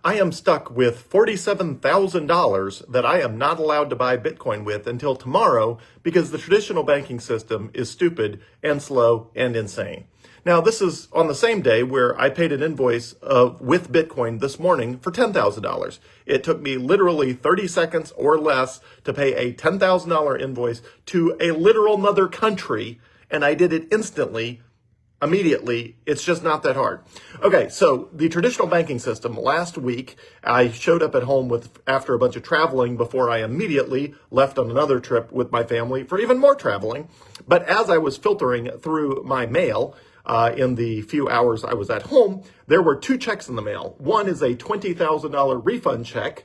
I am stuck with $47,000 that I am not allowed to buy Bitcoin with until tomorrow because the traditional banking system is stupid and slow and insane. Now, this is on the same day where I paid an invoice with Bitcoin this morning for $10,000. It took me literally 30 seconds or less to pay a $10,000 invoice to a literal mother country, and I did it instantly. Immediately. It's just not that hard. Okay, so the traditional banking system, last week, I showed up at home after a bunch of traveling before I immediately left on another trip with my family for even more traveling. But as I was filtering through my mail, in the few hours I was at home, there were two checks in the mail. One is a $20,000 refund check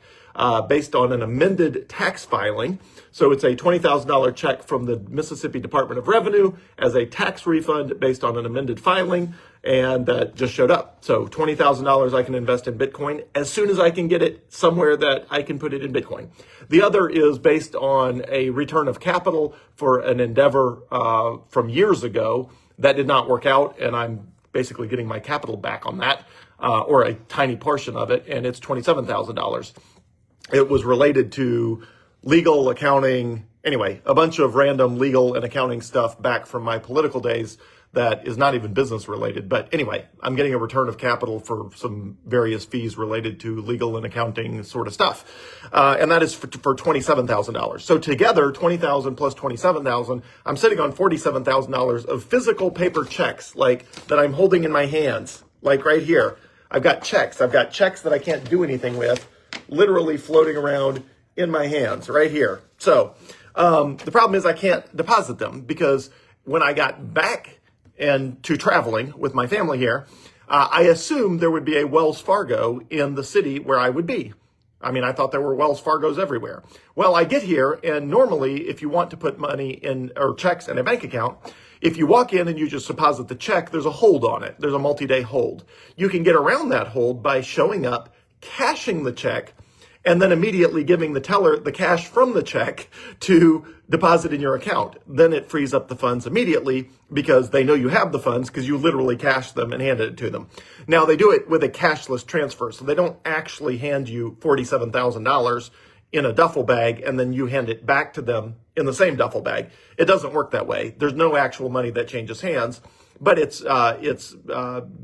based on an amended tax filing. So it's a $20,000 check from the Mississippi Department of Revenue as a tax refund based on an amended filing, and that just showed up. So $20,000 I can invest in Bitcoin as soon as I can get it somewhere that I can put it in Bitcoin. The other is based on a return of capital for an endeavor from years ago that did not work out, and I'm basically getting my capital back on that, or a tiny portion of it, and it's $27,000. It was related to legal, accounting, anyway, a bunch of random legal and accounting stuff back from my political days that is not even business related. But anyway, I'm getting a return of capital for some various fees related to legal and accounting sort of stuff. And that is for $27,000. So together, $20,000 plus $27,000, I'm sitting on $47,000 of physical paper checks, like that I'm holding in my hands, like right here. I've got checks that I can't do anything with, literally floating around in my hands right here. So the problem is I can't deposit them because when I got back and to traveling with my family here, I assumed there would be a Wells Fargo in the city where I would be. I mean, I thought there were Wells Fargos everywhere. Well, I get here, and normally if you want to put money in or checks in a bank account, if you walk in and you just deposit the check, there's a hold on it. There's a multi-day hold. You can get around that hold by showing up, cashing the check, and then immediately giving the teller the cash from the check to deposit in your account. Then it frees up the funds immediately because they know you have the funds because you literally cashed them and handed it to them. Now, they do it with a cashless transfer, so they don't actually hand you $47,000 in a duffel bag and then you hand it back to them in the same duffel bag. It doesn't work that way. There's no actual money that changes hands, but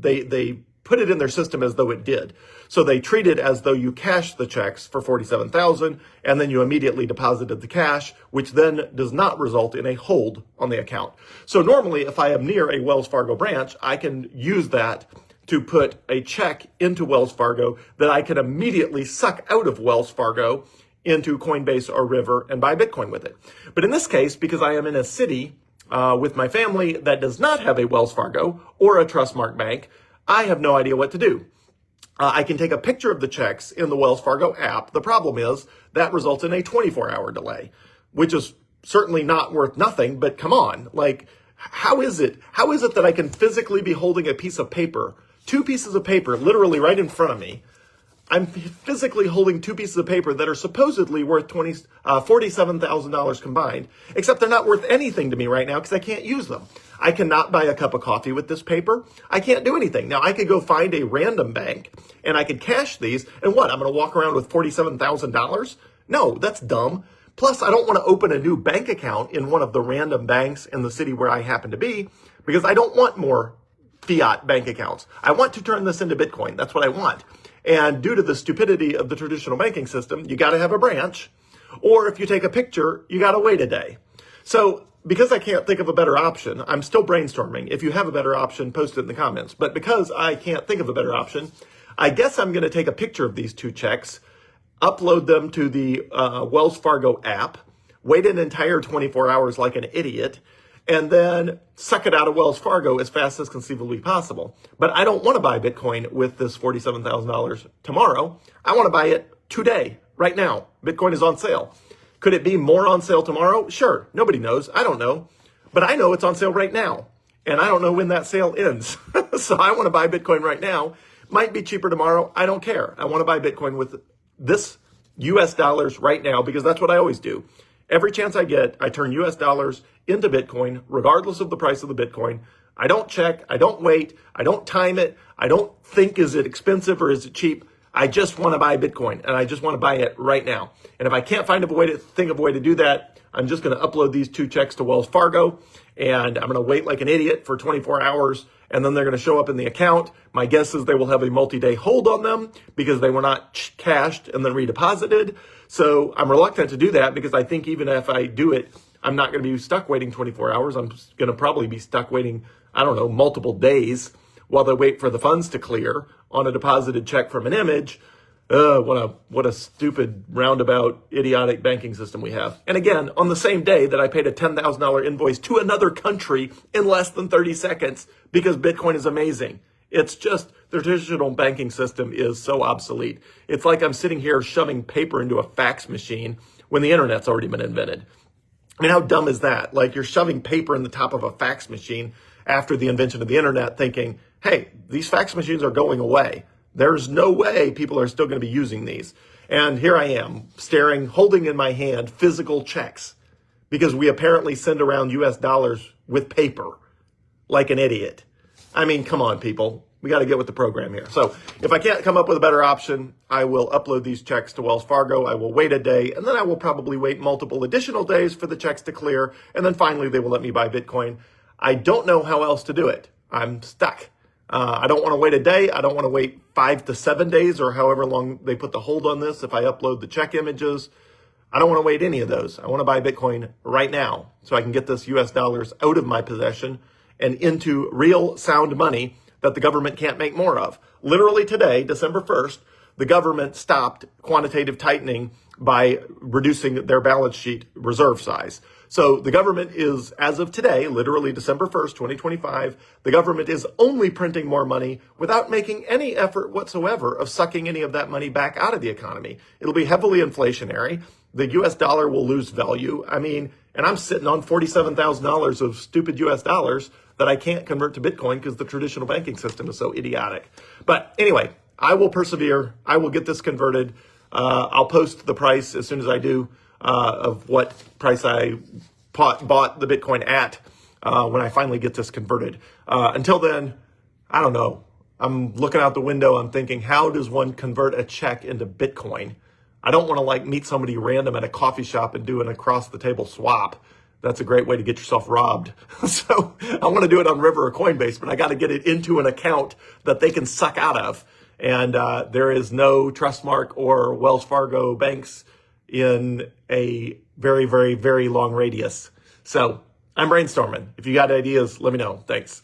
they put it in their system as though it did. So they treat it as though you cashed the checks for $47,000 and then you immediately deposited the cash, which then does not result in a hold on the account. So normally if I am near a Wells Fargo branch, I can use that to put a check into Wells Fargo that I can immediately suck out of Wells Fargo into Coinbase or River and buy Bitcoin with it. But in this case, because I am in a city with my family that does not have a Wells Fargo or a Trustmark bank, I have no idea what to do. I can take a picture of the checks in the Wells Fargo app. The problem is that results in a 24-hour delay, which is certainly not worth nothing, but come on, like, how is it that I can physically be holding a piece of paper, two pieces of paper, literally right in front of me? I'm physically holding two pieces of paper that are supposedly worth $47,000 combined, except they're not worth anything to me right now because I can't use them. I cannot buy a cup of coffee with this paper. I can't do anything. Now, I could go find a random bank and I could cash these. And what? I'm going to walk around with $47,000? No, that's dumb. Plus, I don't want to open a new bank account in one of the random banks in the city where I happen to be because I don't want more fiat bank accounts. I want to turn this into Bitcoin. That's what I want. And due to the stupidity of the traditional banking system, you got to have a branch. Or if you take a picture, you got to wait a day. So because I can't think of a better option, I'm still brainstorming. If you have a better option, post it in the comments. But because I can't think of a better option, I guess I'm going to take a picture of these two checks, upload them to the Wells Fargo app, wait an entire 24 hours like an idiot, and then suck it out of Wells Fargo as fast as conceivably possible. But I don't want to buy Bitcoin with this $47,000 tomorrow. I want to buy it today, right now. Bitcoin is on sale. Could it be more on sale tomorrow? Sure. Nobody knows. I don't know. But I know it's on sale right now. And I don't know when that sale ends. So I want to buy Bitcoin right now. Might be cheaper tomorrow. I don't care. I want to buy Bitcoin with this US dollars right now because that's what I always do. Every chance I get, I turn US dollars into Bitcoin, regardless of the price of the Bitcoin. I don't check. I don't wait. I don't time it. I don't think, is it expensive or is it cheap? I just want to buy Bitcoin and I just want to buy it right now. And if I can't think of a way to do that, I'm just going to upload these 2 checks to Wells Fargo and I'm going to wait like an idiot for 24 hours and then they're going to show up in the account. My guess is they will have a multi-day hold on them because they were not cashed and then redeposited. So I'm reluctant to do that because I think even if I do it, I'm not going to be stuck waiting 24 hours. I'm going to probably be stuck waiting, I don't know, multiple days while they wait for the funds to clear on a deposited check from an image. What a stupid, roundabout, idiotic banking system we have. And again, on the same day that I paid a $10,000 invoice to another country in less than 30 seconds because Bitcoin is amazing. It's just, the traditional banking system is so obsolete. It's like I'm sitting here shoving paper into a fax machine when the internet's already been invented. I mean, how dumb is that? Like you're shoving paper in the top of a fax machine after the invention of the internet thinking, hey, these fax machines are going away. There's no way people are still going to be using these. And here I am staring, holding in my hand physical checks because we apparently send around US dollars with paper like an idiot. I mean, come on, people. We got to get with the program here. So if I can't come up with a better option, I will upload these checks to Wells Fargo. I will wait a day, and then I will probably wait multiple additional days for the checks to clear. And then finally, they will let me buy Bitcoin. I don't know how else to do it. I'm stuck. I don't want to wait a day. I don't want to wait 5 to 7 days or however long they put the hold on this if I upload the check images. I don't want to wait any of those. I want to buy Bitcoin right now so I can get this US dollars out of my possession and into real sound money that the government can't make more of. Literally today, December 1st, the government stopped quantitative tightening by reducing their balance sheet reserve size. So the government is, as of today, literally December 1st, 2025, the government is only printing more money without making any effort whatsoever of sucking any of that money back out of the economy. It'll be heavily inflationary. The US dollar will lose value. I mean, and I'm sitting on $47,000 of stupid US dollars that I can't convert to Bitcoin because the traditional banking system is so idiotic. But anyway, I will persevere. I will get this converted. I'll post the price as soon as I do of what price I bought the Bitcoin at when I finally get this converted. Until then, I don't know. I'm looking out the window. I'm thinking, how does one convert a check into Bitcoin? I don't want to like meet somebody random at a coffee shop and do an across the table swap. That's a great way to get yourself robbed. So I want to do it on River or Coinbase, but I got to get it into an account that they can suck out of. And there is no Trustmark or Wells Fargo banks in a very, very, very long radius. So I'm brainstorming. If you got ideas, let me know. Thanks.